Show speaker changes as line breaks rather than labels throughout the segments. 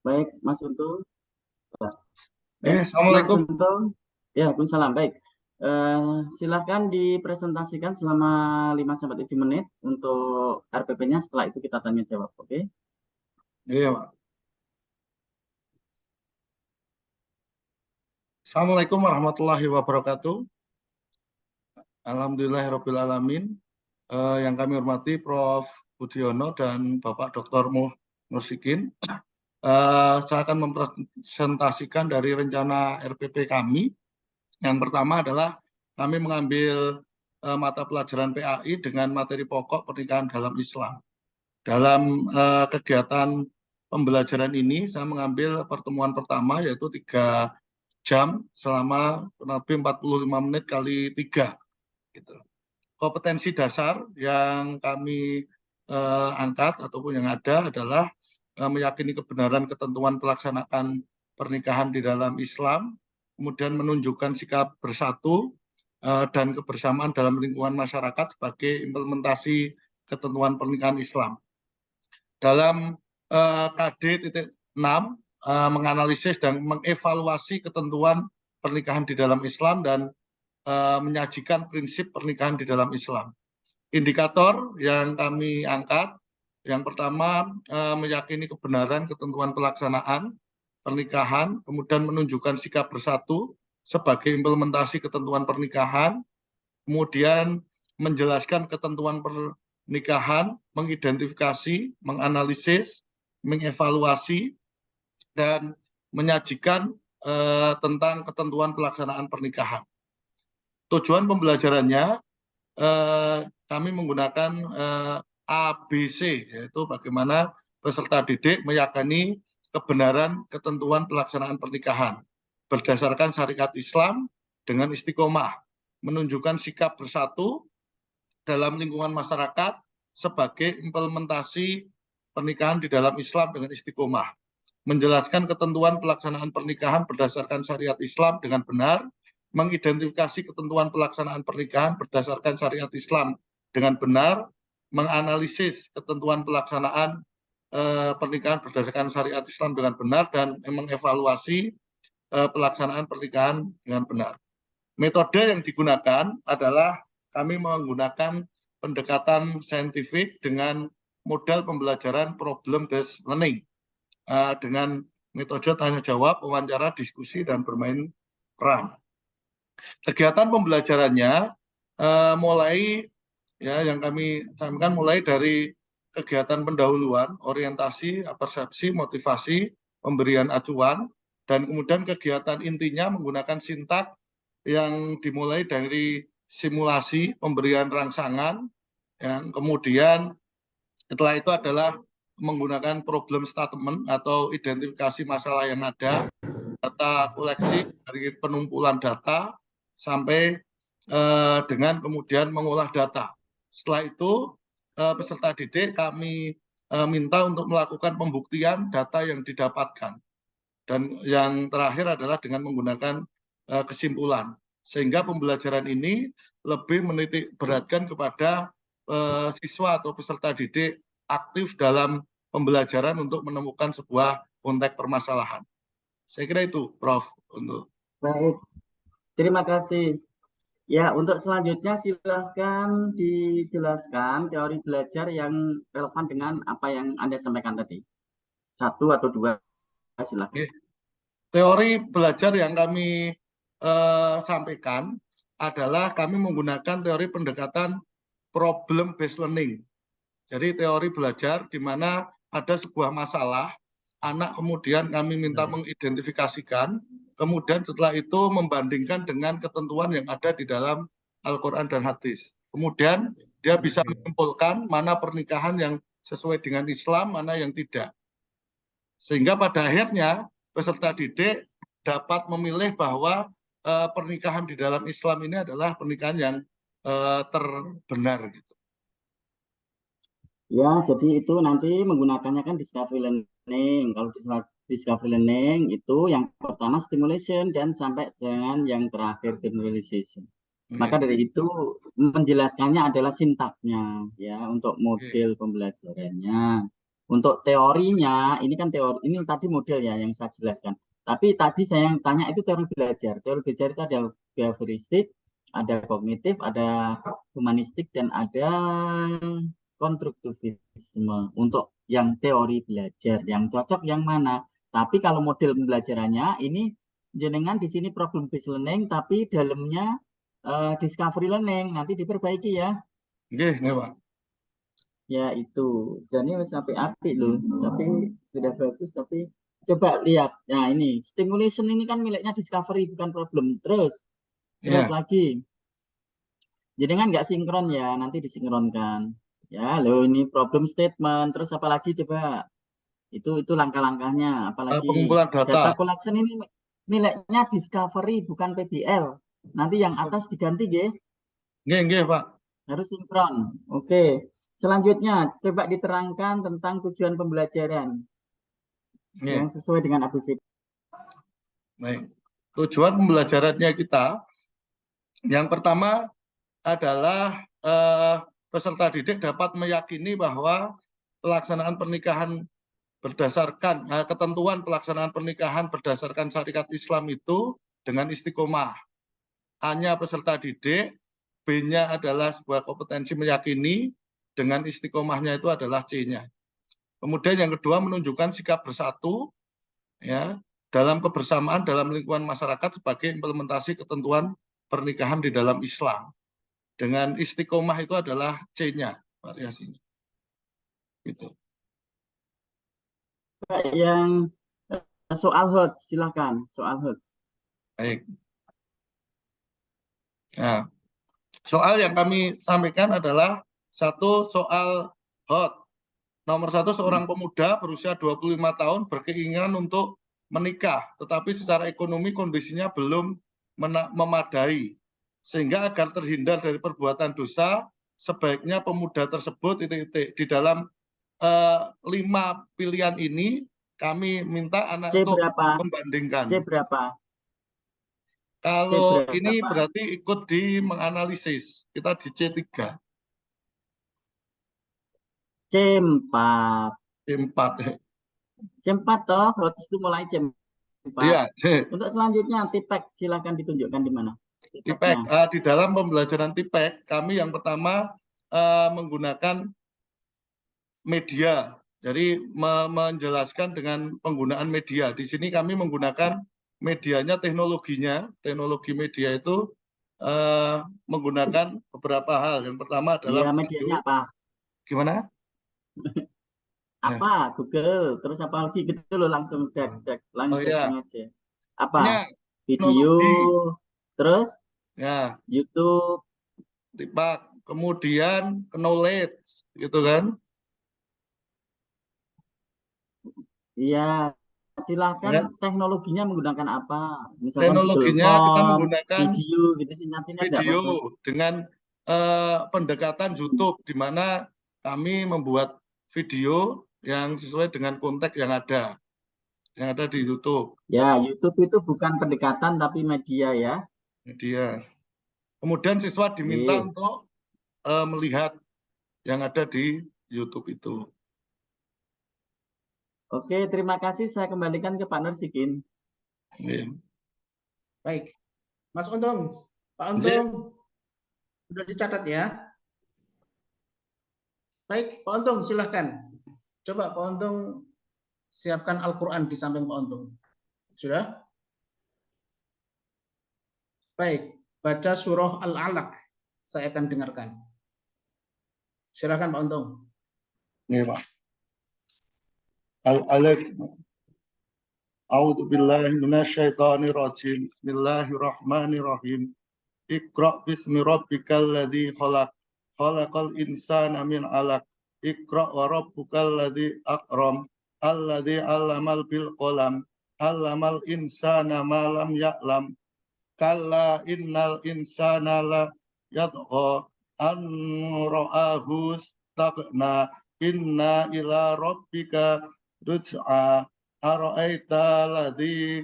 Baik, Mas Untung. Ya, Mas
Assalamualaikum.
Untung. Ya, Waalaikumsalam. Baik. Silahkan dipresentasikan selama 5 sampai 7 menit untuk RPP-nya. Setelah itu kita tanya jawab. Oke?
Iya, Pak. Assalamualaikum warahmatullahi wabarakatuh. Alhamdulillahirrabbilalamin. Yang kami hormati Prof. Budiono dan Bapak Dr. Musikin. Saya akan mempresentasikan dari rencana RPP kami. Yang pertama adalah kami mengambil mata pelajaran PAI dengan materi pokok pernikahan dalam Islam. Dalam kegiatan pembelajaran ini, saya mengambil pertemuan pertama yaitu 3 jam selama kurang lebih 45 menit kali 3. Gitu. Kompetensi dasar yang kami angkat ataupun yang ada adalah meyakini kebenaran ketentuan pelaksanaan pernikahan di dalam Islam, kemudian menunjukkan sikap bersatu dan kebersamaan dalam lingkungan masyarakat sebagai implementasi ketentuan pernikahan Islam. Dalam KD.6 menganalisis dan mengevaluasi ketentuan pernikahan di dalam Islam dan menyajikan prinsip pernikahan di dalam Islam. Indikator yang kami angkat, yang pertama meyakini kebenaran ketentuan pelaksanaan pernikahan, kemudian menunjukkan sikap bersatu sebagai implementasi ketentuan pernikahan, kemudian menjelaskan ketentuan pernikahan, mengidentifikasi, menganalisis, mengevaluasi, dan menyajikan tentang ketentuan pelaksanaan pernikahan. Tujuan pembelajarannya kami menggunakan ABC, yaitu bagaimana peserta didik meyakini kebenaran ketentuan pelaksanaan pernikahan berdasarkan syariat Islam dengan istiqomah, menunjukkan sikap bersatu dalam lingkungan masyarakat sebagai implementasi pernikahan di dalam Islam dengan istiqomah, menjelaskan ketentuan pelaksanaan pernikahan berdasarkan syariat Islam dengan benar, mengidentifikasi ketentuan pelaksanaan pernikahan berdasarkan syariat Islam dengan benar, menganalisis ketentuan pelaksanaan pernikahan berdasarkan syariat Islam dengan benar, dan mengevaluasi pelaksanaan pernikahan dengan benar. Metode yang digunakan adalah kami menggunakan pendekatan saintifik dengan model pembelajaran problem based learning dengan metode tanya jawab, wawancara, diskusi, dan bermain peran. Kegiatan pembelajarannya mulai yang kami sampaikan mulai dari kegiatan pendahuluan, orientasi, persepsi, motivasi, pemberian acuan, dan kemudian kegiatan intinya menggunakan sintak yang dimulai dari simulasi, pemberian rangsangan, yang kemudian setelah itu adalah menggunakan problem statement atau identifikasi masalah yang ada, data koleksi dari penumpulan data sampai dengan kemudian mengolah data. Setelah itu peserta didik kami minta untuk melakukan pembuktian data yang didapatkan. Dan yang terakhir adalah dengan menggunakan kesimpulan. Sehingga pembelajaran ini lebih menitik beratkan kepada siswa atau peserta didik aktif dalam pembelajaran untuk menemukan sebuah konteks permasalahan. Saya kira itu, Prof. Untuk
Baik. Terima kasih. Ya, untuk selanjutnya silahkan dijelaskan teori belajar yang relevan dengan apa yang Anda sampaikan tadi. 1 atau 2, silahkan.
teori belajar yang kami sampaikan adalah kami menggunakan teori pendekatan problem based learning. Jadi teori belajar di mana ada sebuah masalah, anak kemudian kami minta mengidentifikasikan, kemudian setelah itu membandingkan dengan ketentuan yang ada di dalam Al-Quran dan hadis. Kemudian dia bisa menyimpulkan mana pernikahan yang sesuai dengan Islam, mana yang tidak. Sehingga pada akhirnya peserta didik dapat memilih bahwa pernikahan di dalam Islam ini adalah pernikahan yang terbenar. Gitu.
Ya, jadi itu nanti menggunakannya kan discovery learning. Kalau discovery learning itu yang pertama stimulation dan sampai dengan yang terakhir generalization. Maka dari itu menjelaskannya adalah sintaknya ya untuk model pembelajarannya. Untuk teorinya, ini kan teori, ini tadi model ya yang saya jelaskan. Tapi tadi saya yang tanya itu teori belajar. Teori belajar itu ada behavioristik, ada kognitif, ada humanistik, dan ada konstruktivisme. Untuk yang teori belajar, yang cocok yang mana? Tapi kalau model pembelajarannya ini jenengan di sini problem based learning, tapi dalamnya discovery learning. Nanti diperbaiki ya.
Nggih, nggih, Pak.
Ya itu, jadi sampai api loh, tapi sudah bagus. Tapi coba lihat, nah ini stimulation ini kan miliknya Discovery bukan problem. Terus
Ya.
lagi, jadi kan nggak sinkron ya, nanti disinkronkan. Ya loh ini problem statement. Terus apa lagi coba? Itu langkah-langkahnya. Apalagi
Pengumpulan
data
data.
collection ini miliknya Discovery bukan PBL. Nanti yang atas diganti ya.
Nggih, nggih, Pak.
Harus sinkron. Oke. Selanjutnya, coba diterangkan tentang tujuan pembelajaran yang
Nggih.
sesuai dengan ABCD.
Baik. Tujuan pembelajarannya kita yang pertama adalah peserta didik dapat meyakini bahwa pelaksanaan pernikahan berdasarkan ketentuan pelaksanaan pernikahan berdasarkan syariat Islam itu dengan istiqomah. A-nya peserta didik, B-nya adalah sebuah kompetensi meyakini, dengan istiqomahnya itu adalah C-nya. Kemudian yang kedua menunjukkan sikap bersatu ya dalam kebersamaan dalam lingkungan masyarakat sebagai implementasi ketentuan pernikahan di dalam Islam. Dengan istiqomah itu adalah C-nya variasinya. Gitu.
Yang soal HOT, silakan soal HOT.
Baik. Nah, soal yang kami sampaikan adalah satu soal HOT. Nomor satu, seorang pemuda berusia 25 tahun berkeinginan untuk menikah, tetapi secara ekonomi kondisinya belum memadai. Sehingga agar terhindar dari perbuatan dosa, sebaiknya pemuda tersebut di dalam 5 pilihan ini, kami minta anak
C
untuk
berapa? C
membandingkan.
berapa? C
Kalau ini
berapa?
berarti ikut di menganalisis, kita di C3.
C4.
C4.
C4 toh, HOT itu mulai C4.
Iya,
Untuk selanjutnya, TIPEK, silakan ditunjukkan di mana?
TIPEK.
TIPEK-nya.
Di dalam pembelajaran TIPEK, kami yang pertama menggunakan media. Jadi menjelaskan dengan penggunaan media. Di sini kami menggunakan medianya, teknologinya. Teknologi media itu menggunakan beberapa hal. Yang pertama adalah
Iya, medianya
video.
apa?
Gimana? Ya.
Apa? Google. Terus apa lagi? Gitu loh, langsung
Oh
langsung
ya,
aja. Apa?
hanya
Video.
teknologi.
Terus
Ya,
YouTube.
TIPEK. Kemudian knowledge, gitu kan?
Iya, silakan
Ya.
teknologinya menggunakan apa? Misalkan Google
Teknologinya kita
Form,
menggunakan
video gitu, singkat-singkat nggak
video
apa-apa.
dengan pendekatan YouTube, di mana kami membuat video yang sesuai dengan konteks yang ada di YouTube.
Ya, YouTube itu bukan pendekatan tapi media ya.
Media. Kemudian siswa diminta
Oke.
untuk melihat yang ada di YouTube itu.
Oke, terima kasih. Saya kembalikan ke Pak Nursikin.
Oke.
Baik, Mas Untung, Pak
Oke.
Untung sudah dicatat ya. Baik, Pak Untung silahkan. Coba Pak Untung siapkan Al-Quran di samping Pak Untung. Sudah? Baik, baca surah Al-Alaq. Saya akan dengarkan. Silakan Pak Untung.
Ini Pak. Al-Alaq. A'udzu billahi minasyaitonir rajim. Bismillahirrahmanirrahim. Iqra bismi rabbikal ladzi khalaq. Khalaqal insana min 'alaq. Iqra wa rabbukal ladzi akram. Alladzi 'allamal bil qalam. 'Allamal insana ma lam ya'lam. Kalla innal insana la yatgha an ra'ahu istaghna. Inna ila rabbika ruj'a. Ara'aita ladzi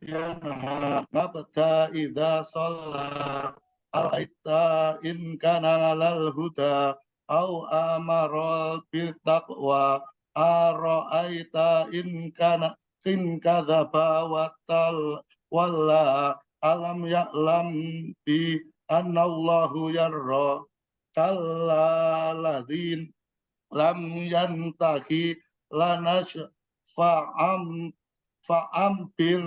yanha mabta idza shalla. Ara'aita in kana lal huda. au amara bil taqwa ara'aita in kadzaba wa walla alam ya'lam bi annallahu yarra kalladhin lam yantahi lanas fa'am bil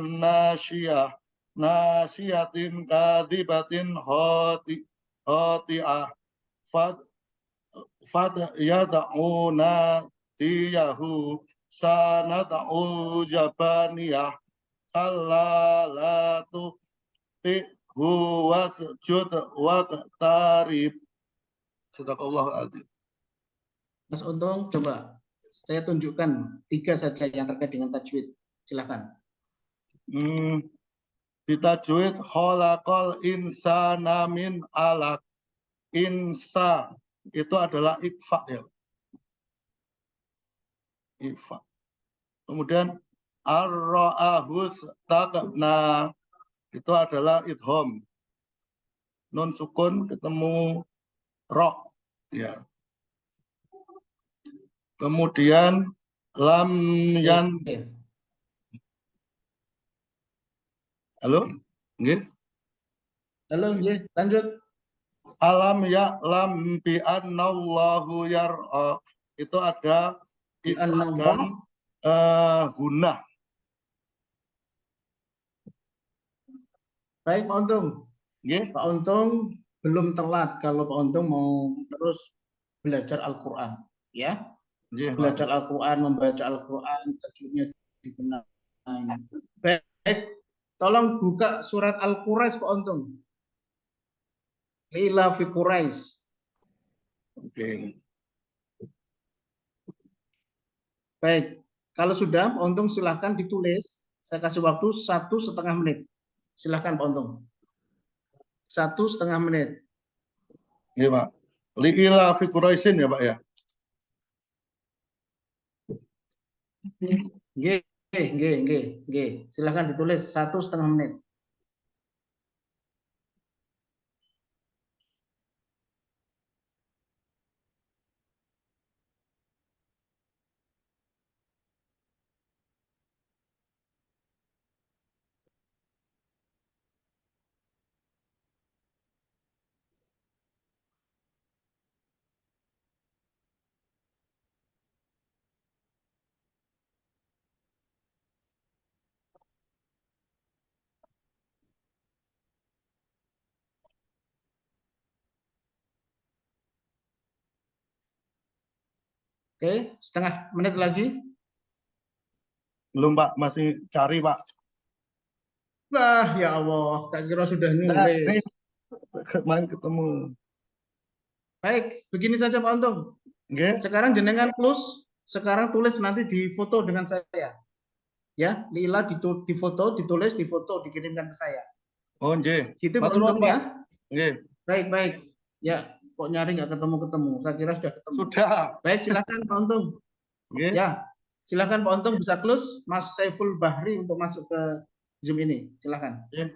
nasiyatin kadibatin hoti'ah fad yad'una tiyahu sanad'u jabaniyah kalla la tu'tihu wasjud waqtarib. Sadaqallahu adzim.
Mas Untung, coba saya tunjukkan 3 saja yang terkait dengan tajwid. Silakan.
Di tajwid khalaqal insana min alaq. Insa itu adalah ikfa ya. Ikfa. Kemudian ar-ra'ahus taqna itu adalah idham. Nun sukun ketemu ro ya. Kemudian lam yan. Halo? Nggih.
Halo, nggih, lanjut.
Alam ya'lam bi annallahu yar'a. Itu ada ikfakan guna.
Baik, Pak Untung.
Nggih.
Pak Untung belum telat kalau Pak Untung mau terus belajar Al-Qur'an, ya.
Nggih,
belajar Al-Qur'an, membaca Al-Qur'an, tajwidnya dibenahi. Baik, tolong buka surat Al-Quraisy Pak Untung. Ila fi Quraisy.
Oke.
Baik, kalau sudah Pak Untung silahkan ditulis. Saya kasih waktu 1,5 menit. Silahkan Pak Untung. 1,5 menit.
Iya Pak. Ila fi Quraisyin ya Pak ya.
Nggih. Silahkan ditulis 1,5 menit. Oke, setengah menit lagi.
Belum Pak, masih cari Pak.
Wah, ya Allah, tak kira sudah nulis.
Main ketemu.
Baik, begini saja Pak Untung.
Nggih.
Sekarang jenengan plus, sekarang tulis nanti di foto dengan saya. Ya, Lila difoto, ditulis, difoto, dikirimkan ke saya.
Oh, nggih.
Gitu Pak Untung ya.
Nggih.
Baik. Ya, kok nyari nggak ketemu-ketemu. Saya kira sudah ketemu.
Sudah.
Baik, silakan Pak Untung.
Nggih.
Ya, silakan Pak Untung bisa close Mas Saiful Bahri untuk masuk ke Zoom ini. Silakan.
Nggih.